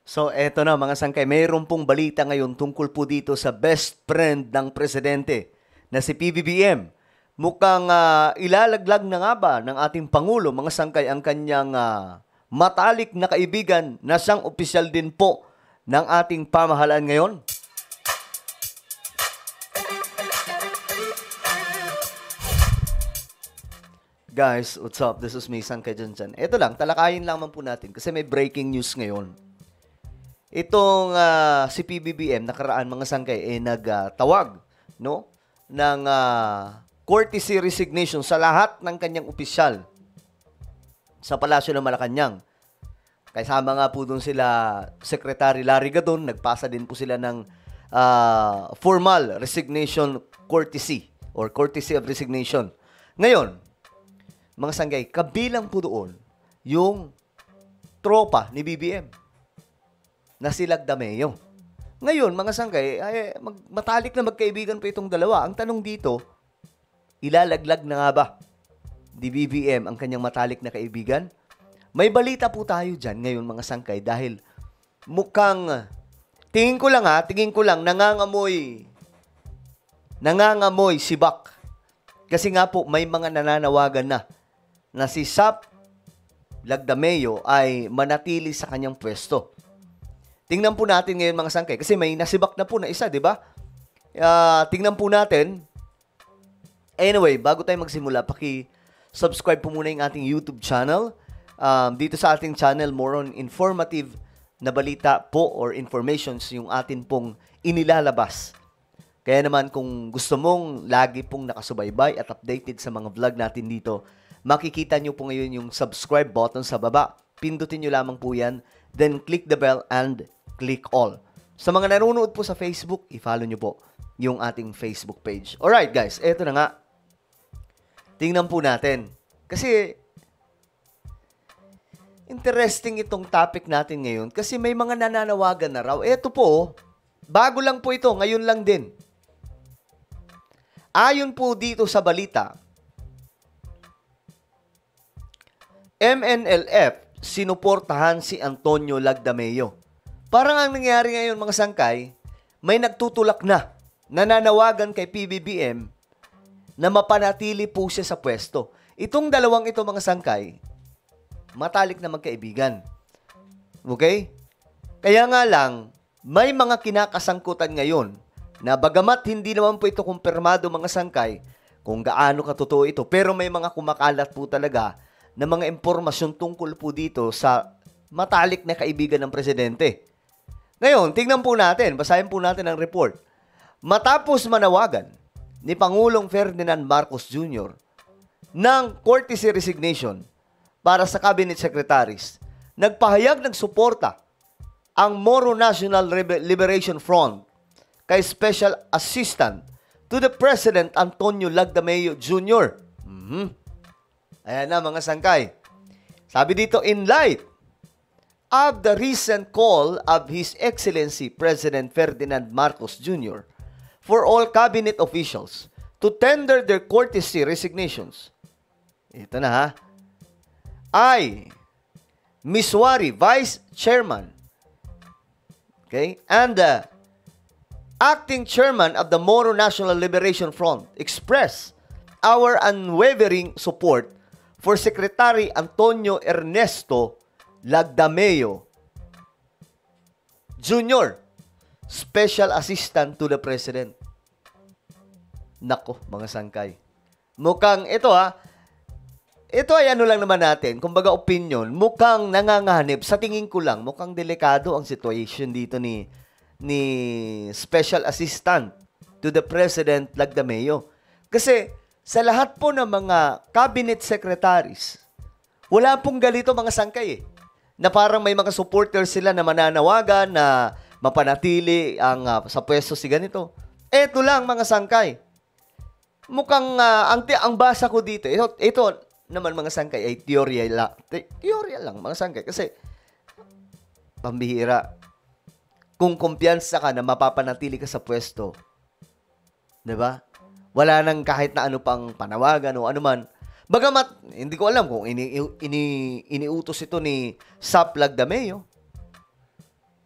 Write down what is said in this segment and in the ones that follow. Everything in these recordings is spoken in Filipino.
So, eto na mga sangkay, mayroon pong balita ngayon tungkol po dito sa best friend ng presidente na si PBBM. Mukhang ilalaglag na nga ba ng ating Pangulo, mga sangkay, ang kanyang matalik na kaibigan na siyang opisyal din po ng ating pamahalaan ngayon? Guys, what's up? This is me, Sangkay Janjan. Ito lang, talakayin lamang po natin kasi may breaking news ngayon. Itong si PBBM nakaraan mga sangkay nagtawag no ng courtesy resignation sa lahat ng kanyang opisyal sa Palasyo ng Malacanang. Kasama nga po doon sila Secretary Larry Gadon, nagpasa din po sila ng formal resignation courtesy or courtesy of resignation. Ngayon, mga sanggay, kabilang po doon yung tropa ni BBM na si Lagdameo. Ngayon, mga sanggay, matalik na magkaibigan pa itong dalawa. Ang tanong dito, ilalaglag na nga ba ni BBM ang kanyang matalik na kaibigan? May balita po tayo dyan ngayon, mga sangkay, dahil mukhang, tingin ko lang, nangangamoy sibak. Kasi nga po, may mga nananawagan na si Sap Lagdameo ay manatili sa kanyang pwesto. Tingnan po natin ngayon mga sangkay, kasi may nasibak na po na isa, di ba? Tingnan po natin. Anyway, bago tayo magsimula, paki-subscribe po muna yung ating YouTube channel. Dito sa ating channel, more on informative na balita po or informations yung atin pong inilalabas. Kaya naman kung gusto mong lagi pong nakasubaybay at updated sa mga vlog natin dito, makikita nyo po ngayon yung subscribe button sa baba. Pindutin nyo lamang po yan. Then click the bell and click all. Sa mga nanonood po sa Facebook, i-follow nyo po yung ating Facebook page. Alright guys, eto na nga. Tingnan po natin. Kasi interesting itong topic natin ngayon kasi may mga nananawagan na raw. Eto po, bago lang po ito, ngayon lang din. Ayon po dito sa balita, MNLF sinuportahan si Antonio Lagdameo. Parang ang nangyari ngayon mga sangkay, may nagtutulak na nananawagan kay PBBM na mapanatili po siya sa pwesto. Itong dalawang ito mga sangkay, matalik na magkaibigan. Okay? Kaya nga lang, may mga kinakasangkutan ngayon na bagamat hindi naman po ito kumpirmado mga sangkay kung gaano katotoo ito, pero may mga kumakalat po talaga na mga impormasyon tungkol po dito sa matalik na kaibigan ng presidente. Ngayon, tingnan po natin, basahin po natin ang report. Matapos manawagan ni Pangulong Ferdinand Marcos Jr. ng courtesy resignation para sa cabinet secretaries, nagpahayag ng suporta ang Moro National Liberation Front kay Special Assistant to the President Antonio Lagdameo Jr. Ayan na mga sangkay. Sabi dito, in light of the recent call of His Excellency President Ferdinand Marcos Jr. for all cabinet officials to tender their courtesy resignations. Ito na ha. I, Miswari, Vice Chairman, okay, and the Acting Chairman of the Moro National Liberation Front express our unwavering support for Secretary Antonio Ernesto Lagdameo Jr., Special Assistant to the President. Nako, mga sangkay. Mukhang ito ito ay ano lang naman natin, kumbaga opinion, mukhang nanganganib. Sa tingin ko lang, mukhang delikado ang situation dito ni Special Assistant to the President Lagdameo. Kasi sa lahat po ng mga cabinet secretaries, wala pong galito mga sangkay na parang may mga supporters sila na mananawagan na mapanatili ang sa pwesto si ganito. Eto lang mga sangkay. Mukhang ang basa ko dito, ito naman mga sangkay ay teorya lang. Teorya lang mga sangkay kasi pambihira. Kung kumpiyansa ka na mapapanatili ka sa pwesto, 'di ba? Wala nang kahit na ano pang panawagan o ano man. Bagamat, hindi ko alam kung iniutos ito ni Sap Lagdameo.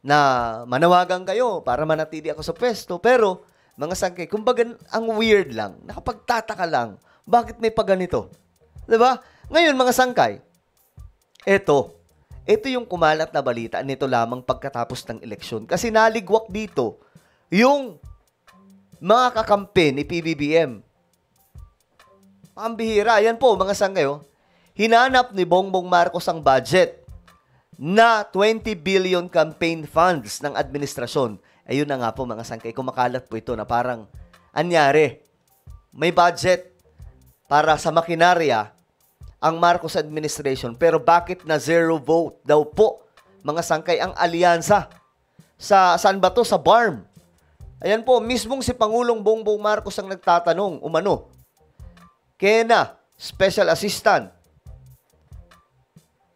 na manawagan kayo para manatili ako sa pwesto. Pero, mga sangkay, kumbaga ang weird lang, nakapagtataka lang, bakit may paganito? Diba? Ngayon, mga sangkay, ito yung kumalat na balita nito lamang pagkatapos ng eleksyon. Kasi naligwak dito yung mga kakampi ni PBBM. Ang bihira. Yan po, mga sangkay, hinanap ni Bongbong Marcos ang budget na 20 billion campaign funds ng administrasyon. Ayun na nga po, mga sangkay, kumakalat po ito na parang anyari. May budget para sa makinarya ang Marcos administration, pero bakit na zero vote daw po, mga sangkay, ang alyansa? Saan ba to? Sa BARM. Ayan po, mismong si Pangulong Bongbong Marcos ang nagtatanong, umano. Kena, Special Assistant,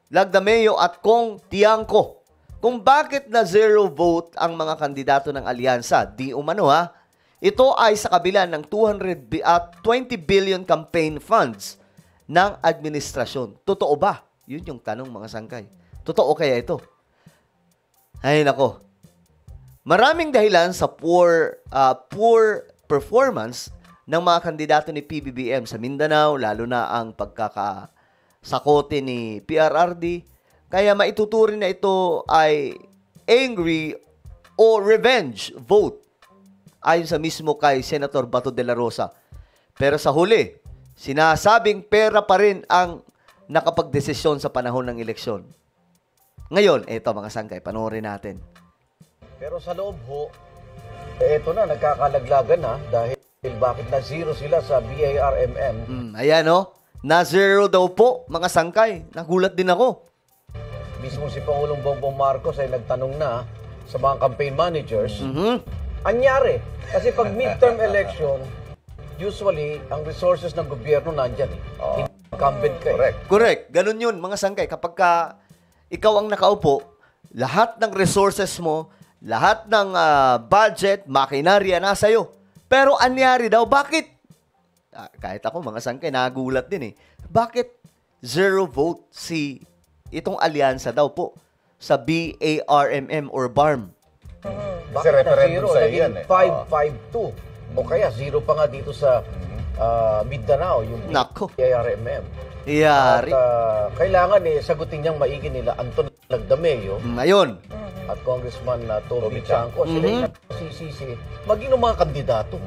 Lagdameo at Kong Tiangco, kung bakit na zero vote ang mga kandidato ng alyansa. Di umano ha. Ito ay sa kabila ng 20 billion campaign funds ng administrasyon. Totoo ba? Yun yung tanong, mga sangkay. Totoo kaya ito? Ay nako. Maraming dahilan sa poor performance ng mga kandidato ni PBBM sa Mindanao, lalo na ang pagkakasakote ni PRRD. Kaya maituturing na ito ay angry o revenge vote ayon sa mismo kay Senator Bato de la Rosa. Pero sa huli, sinasabing pera pa rin ang nakapagdesisyon sa panahon ng eleksyon. Ngayon, eto mga sangkay, panoorin natin. Pero sa loob ho, eto na, nagkakalaglagan na dahil bakit na zero sila sa BARMM. Ayan na zero daw po, mga sangkay. Nagulat din ako. Mismo si Pangulong Bongbong Marcos ay nagtanong na sa mga campaign managers. Anyari, kasi pag midterm election, usually, ang resources ng gobyerno nandyan. Incumbent ka. Correct. Ganun yun, mga sangkay. Kapag ikaw ang nakaupo, lahat ng resources mo, lahat ng budget, makinarya, nasa iyo. Pero anyari daw, bakit? Kahit ako, mga sangkay, nagulat din eh. Bakit zero vote itong alyansa daw po sa BARMM or BARM? Bakit na zero? Naging 552. O kaya, zero pa nga dito sa Mindanao, yung BARMM. Iyari. At kailangan sagutin niyang maigi nila Anton Lagdameo. Ngayon. At Congressman Toby Chanco. Sila yung nagsisisi maging mga kandidato.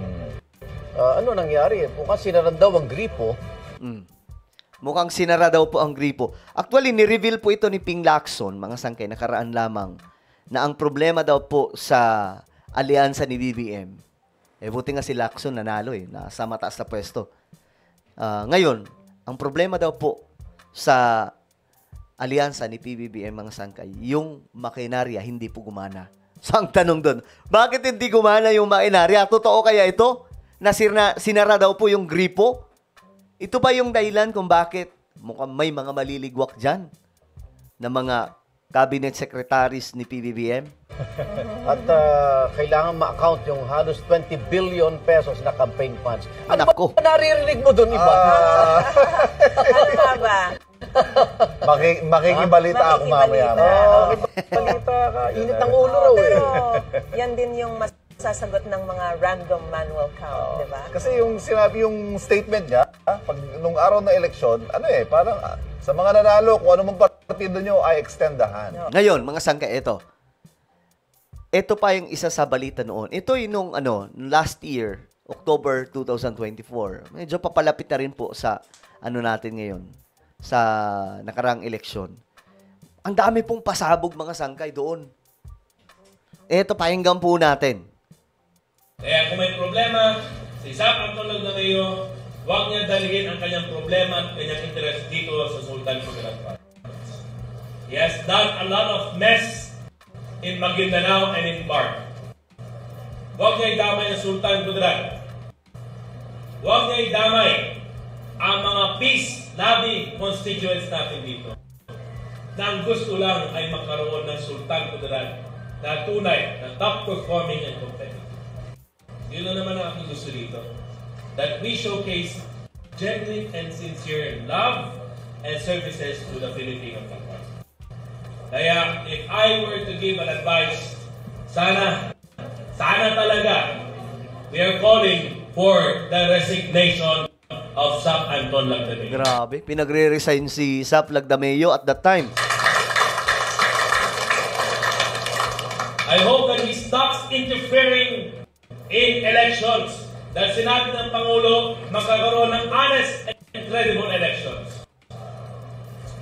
Ano nangyari? Mukhang sinaran daw ang gripo. Mukhang sinara daw po ang gripo. Actually, ni-reveal po ito ni Ping Lacson, mga sangkay, nakaraan lamang, na ang problema daw po sa alyansa ni BBM, buti nga si Lacson nanalo nasa mataas na pwesto. Ngayon, ang problema daw po sa alyansa ni PBBM, mga sangkay, yung makinarya hindi po gumana. So, ang tanong doon, bakit hindi gumana yung makinarya? Totoo kaya ito? Na sinara daw po yung gripo? Ito ba yung dahilan kung bakit mukhang may mga maliligwak dyan na mga cabinet secretaries ni PBBM? At kailangan ma-account yung halos 20 billion pesos na campaign funds. Ano ba naririnig mo doon, iba? Ano ba? Makikibalita ako mamaya. Balita ka. Init ng ulo raw eh. Pero yan din yung sasagot ng mga random manual count, di ba? Kasi yung sinabi yung statement niya, pag nung araw na eleksyon, parang sa mga nanalo, kung ano mong partido nyo, ay extend the hand. Ngayon, mga sangkay, ito. Ito pa yung isa sa balita noon. Ito yung last year, October 2024. Medyo papalapit na rin po sa natin ngayon, sa nakarang eleksyon. Ang dami pong pasabog, mga sangkay, doon. Ito, pakinggan po natin. Kaya kung may problema, si Isaac Anton Lagdameo, huwag niya daligin ang kanyang problema at kanyang interest dito sa Sultan Kudarat Province. He has done a lot of mess in Maguindanao and in BARM. Huwag niya idamay ang Sultan Kudarat. Huwag niya idamay ang mga peace lobby constituents natin dito na ang gusto lang ay magkaroon ng Sultan Kudarat na tunay, na top performing and competitive. Yun na naman ang aking gusto dito. That we showcase genuine and sincere love and services to the Filipino people. Kaya, if I were to give an advice sana talaga, we are calling for the resignation of SAP Anton Lagdameo. Grabe, pinagre-resign si SAP Lagdameo at that time. I hope that he stops interfering in elections. Dahil sinabi ng Pangulo, magkakaroon ng honest and credible elections.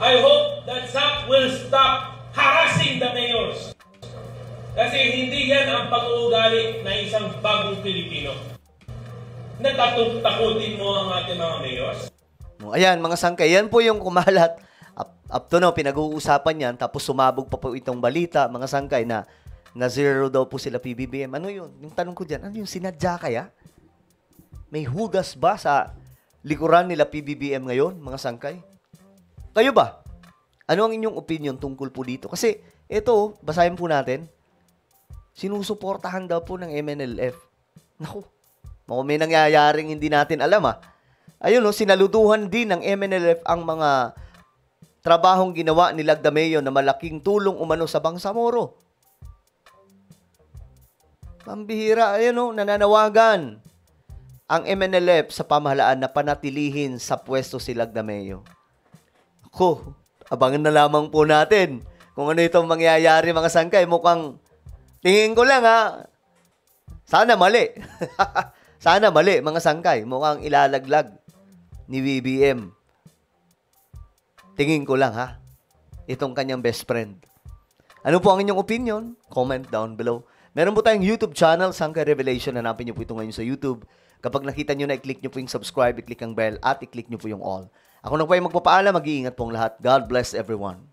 I hope that SAP will stop harassing the mayors. Kasi hindi yan ang pag-uugali ng isang bagong Pilipino. Natakutin mo ang ating mga mayors. Ayan, mga sangkay, yan po yung kumalat. Up to now, pinag-uusapan yan, tapos sumabog pa po itong balita, mga sangkay, na zero daw po sila PBBM. Ano yun? Yung tanong ko dyan, ano yung sinadya kaya? May hugas ba sa likuran nila PBBM ngayon, mga sangkay? Kayo ba? Ano ang inyong opinion tungkol po dito? Kasi ito, basahin po natin, sinusuportahan daw po ng MNLF. Naku, may nangyayaring hindi natin alam Ayun sinaluduhan din ng MNLF ang mga trabahong ginawa ni Lagdameo na malaking tulong umano sa Bangsamoro. Pambihira, nananawagan ang MNLF sa pamahalaan na panatilihin sa pwesto si Lagdameo. Ako, abangan na lamang po natin kung ano itong mangyayari, mga sangkay. Mukhang, tingin ko lang sana mali. Sana mali, mga sangkay. Mukhang ilalaglag ni BBM. Tingin ko lang itong kanyang best friend. Ano po ang inyong opinion? Comment down below. Meron po tayong YouTube channel, Sangkay Revelation. Hanapin niyo po ito ngayon sa YouTube. Kapag nakita niyo na, i-click niyo po yung subscribe, i-click ang bell, at i-click niyo po yung all. Ako na po ay magpapaalam, mag-iingat pong lahat. God bless everyone.